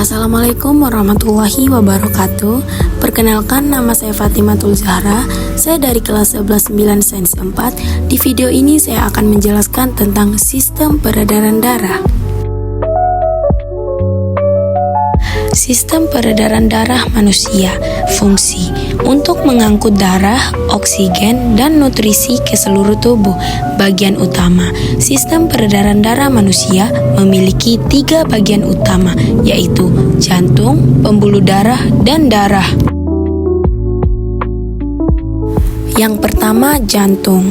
Assalamualaikum warahmatullahi wabarakatuh. Perkenalkan, nama saya Fatimatul Zahra. Saya dari kelas 11-9 Sains 4. Di video ini saya akan menjelaskan tentang sistem peredaran darah. Sistem peredaran darah manusia. Fungsi untuk mengangkut darah, oksigen, dan nutrisi ke seluruh tubuh. Bagian utama sistem peredaran darah manusia memiliki 3 bagian utama, yaitu jantung, pembuluh darah, dan darah. Yang pertama, jantung.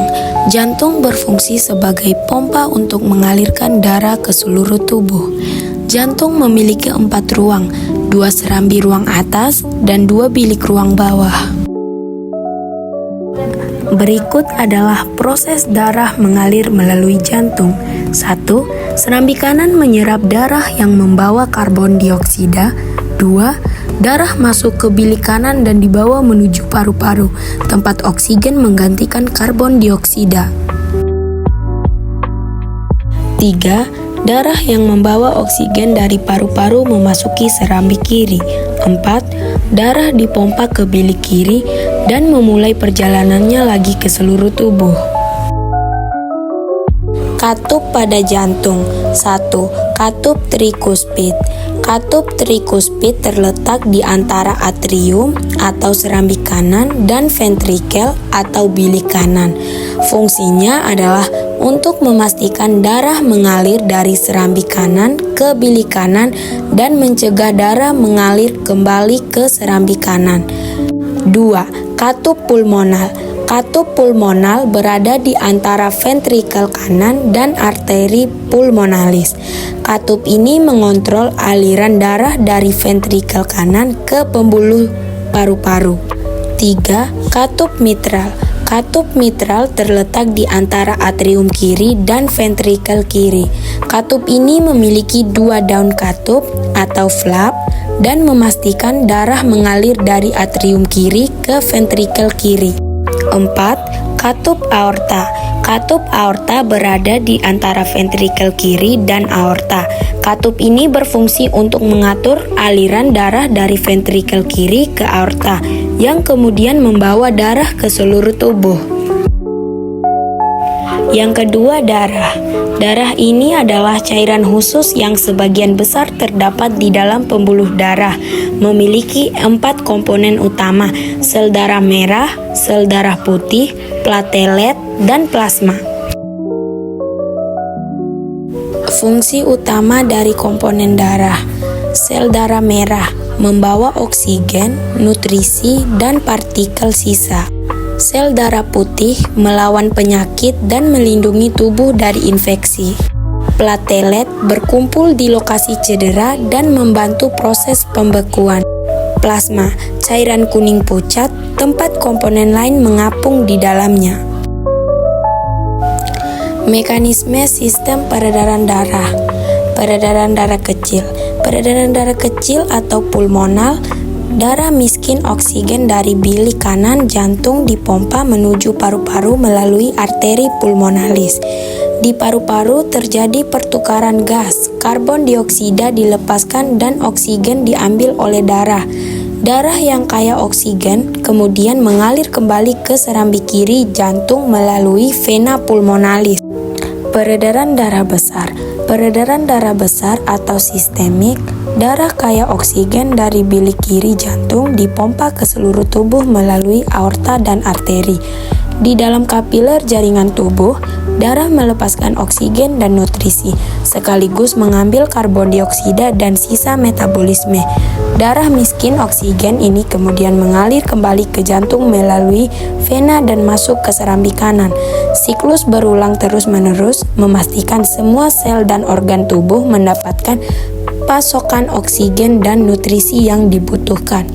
Jantung berfungsi sebagai pompa untuk mengalirkan darah ke seluruh tubuh. Jantung memiliki 4 ruang, 2 serambi ruang atas dan 2 bilik ruang bawah. Berikut adalah proses darah mengalir melalui jantung. 1. Serambi kanan menyerap darah yang membawa karbon dioksida. 2. Darah masuk ke bilik kanan dan dibawa menuju paru-paru, tempat oksigen menggantikan karbon dioksida. 3. Darah yang membawa oksigen dari paru-paru memasuki serambi kiri. 4. Darah dipompa ke bilik kiri dan memulai perjalanannya lagi ke seluruh tubuh. Katup pada jantung. 1. Katup trikuspid. Katup trikuspid terletak di antara atrium atau serambi kanan dan ventrikel atau bilik kanan. Fungsinya adalah untuk memastikan darah mengalir dari serambi kanan ke bilik kanan dan mencegah darah mengalir kembali ke serambi kanan. 2. Katup pulmonal. Katup pulmonal berada di antara ventrikel kanan dan arteri pulmonalis. Katup ini mengontrol aliran darah dari ventrikel kanan ke pembuluh paru-paru. 3. Katup mitral. Katup mitral terletak di antara atrium kiri dan ventrikel kiri. Katup ini memiliki 2 daun katup atau flap dan memastikan darah mengalir dari atrium kiri ke ventrikel kiri. 4. Katup aorta. Katup aorta berada di antara ventrikel kiri dan aorta. Katup ini berfungsi untuk mengatur aliran darah dari ventrikel kiri ke aorta, yang kemudian membawa darah ke seluruh tubuh. Yang kedua, darah. Darah ini adalah cairan khusus yang sebagian besar terdapat di dalam pembuluh darah. Memiliki 4 komponen utama: sel darah merah, sel darah putih, platelet, dan plasma. Fungsi utama dari komponen darah. Sel darah merah membawa oksigen, nutrisi, dan partikel sisa. Sel darah putih melawan penyakit dan melindungi tubuh dari infeksi. Platelet berkumpul di lokasi cedera dan membantu proses pembekuan. Plasma, cairan kuning pucat, tempat komponen lain mengapung di dalamnya. Mekanisme sistem peredaran darah. Peredaran darah kecil. Peredaran darah kecil atau pulmonal. Darah miskin oksigen dari bilik kanan jantung dipompa menuju paru-paru melalui arteri pulmonalis. Di paru-paru terjadi pertukaran gas, karbon dioksida dilepaskan dan oksigen diambil oleh darah. Darah yang kaya oksigen kemudian mengalir kembali ke serambi kiri jantung melalui vena pulmonalis. Peredaran darah besar. Peredaran darah besar atau sistemik. Darah kaya oksigen dari bilik kiri jantung dipompa ke seluruh tubuh melalui aorta dan arteri. Di dalam kapiler jaringan tubuh, darah melepaskan oksigen dan nutrisi, sekaligus mengambil karbon dioksida dan sisa metabolisme. Darah miskin oksigen ini kemudian mengalir kembali ke jantung melalui vena dan masuk ke serambi kanan. Siklus berulang terus-menerus, memastikan semua sel dan organ tubuh mendapatkan pasokan oksigen dan nutrisi yang dibutuhkan.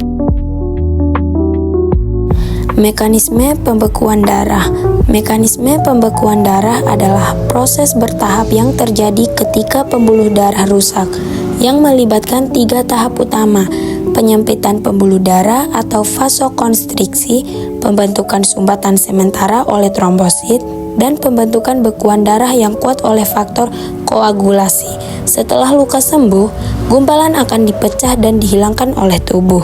Mekanisme pembekuan darah. Mekanisme pembekuan darah adalah proses bertahap yang terjadi ketika pembuluh darah rusak, yang melibatkan 3 tahap utama: penyempitan pembuluh darah atau vasokonstriksi, pembentukan sumbatan sementara oleh trombosit, dan pembentukan bekuan darah yang kuat oleh faktor koagulasi. Setelah luka sembuh, gumpalan akan dipecah dan dihilangkan oleh tubuh.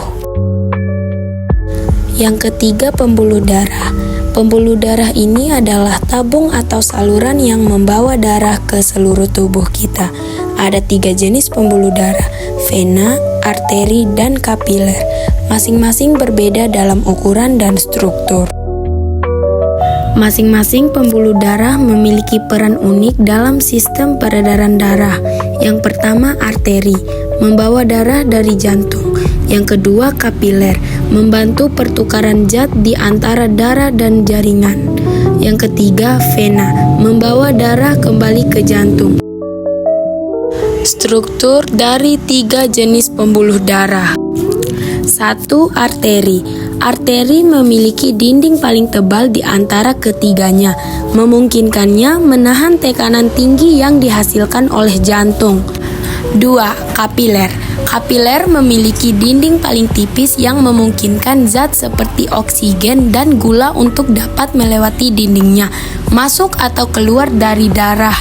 Yang ketiga, pembuluh darah. Pembuluh darah ini adalah tabung atau saluran yang membawa darah ke seluruh tubuh kita. Ada 3 jenis pembuluh darah, vena, arteri, dan kapiler. Masing-masing berbeda dalam ukuran dan struktur. Masing-masing pembuluh darah memiliki peran unik dalam sistem peredaran darah. Yang pertama, arteri, membawa darah dari jantung. Yang kedua, kapiler, membantu pertukaran zat di antara darah dan jaringan. Yang ketiga, vena, membawa darah kembali ke jantung. Struktur dari 3 jenis pembuluh darah. 1. Arteri. Arteri memiliki dinding paling tebal di antara ketiganya, memungkinkannya menahan tekanan tinggi yang dihasilkan oleh jantung. 2. Kapiler. Kapiler memiliki dinding paling tipis yang memungkinkan zat seperti oksigen dan gula untuk dapat melewati dindingnya, masuk atau keluar dari darah.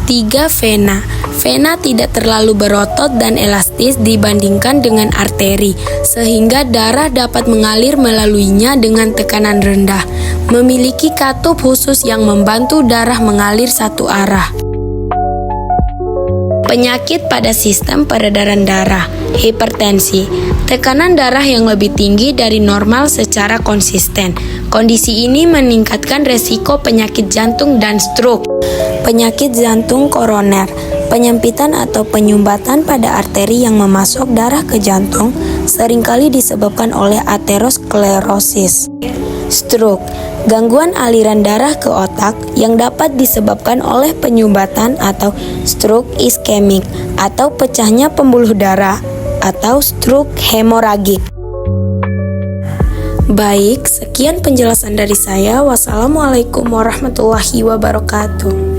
3. Vena. Vena tidak terlalu berotot dan elastis dibandingkan dengan arteri, sehingga darah dapat mengalir melaluinya dengan tekanan rendah. Memiliki katup khusus yang membantu darah mengalir satu arah. Penyakit pada sistem peredaran darah. Hipertensi. Tekanan darah yang lebih tinggi dari normal secara konsisten. Kondisi ini meningkatkan resiko penyakit jantung dan stroke. Penyakit jantung koroner. Penyempitan atau penyumbatan pada arteri yang memasok darah ke jantung seringkali disebabkan oleh aterosklerosis. Stroke. Gangguan aliran darah ke otak yang dapat disebabkan oleh penyumbatan atau stroke iskemik atau pecahnya pembuluh darah atau stroke hemoragik. Baik, sekian penjelasan dari saya. Wassalamualaikum warahmatullahi wabarakatuh.